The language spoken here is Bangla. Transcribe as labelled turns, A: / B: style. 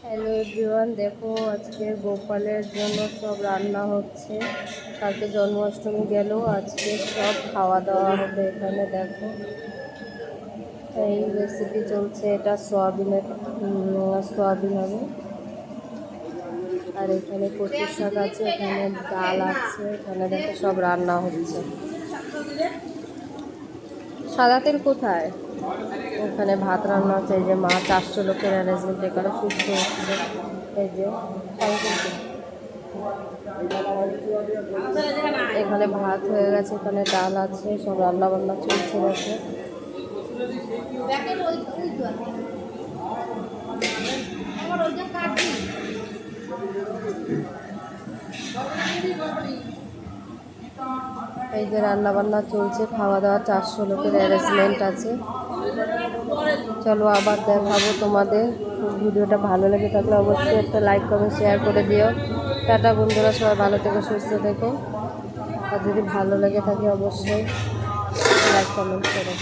A: হ্যালো এভরিওয়ান, দেখো আজকে গোপালের জন্য সব রান্না হচ্ছে। কালকে জন্মাষ্টমী গেল, আজকে সব খাওয়া দাওয়া হবে এখানে। দেখো এই রেসিপি চলছে, এটা সোয়াবিন হবে। আর এখানে কচু শাক আছে, এখানে ডাল আছে, এখানে দেখো সব রান্না হচ্ছে। সাদা তেল কোথায়? ওখানে ভাত রান্না হচ্ছে। এই যে মা 400 লোকের অ্যারেঞ্জমেন্ট এখানে সুস্থ হচ্ছে। এই যে এখানে ভাত হয়ে গেছে, এখানে ডাল আছে, সব রান্না বান্না চলছে। এই যে রান্না বান্না চলছে, খাওয়া দাওয়া, 400 লোকের অ্যারেঞ্জমেন্ট আছে। চলো আবার দেখাবো তোমাদের। ভিডিওটা ভালো লেগে থাকলে অবশ্যই একটা লাইক কমেন্ট শেয়ার করে দিও। টাটা বন্ধুরা, সবাই ভালো থেকো, সুস্থ থেকো। আর যদি ভালো লেগে থাকে অবশ্যই লাইক কমেন্ট করো।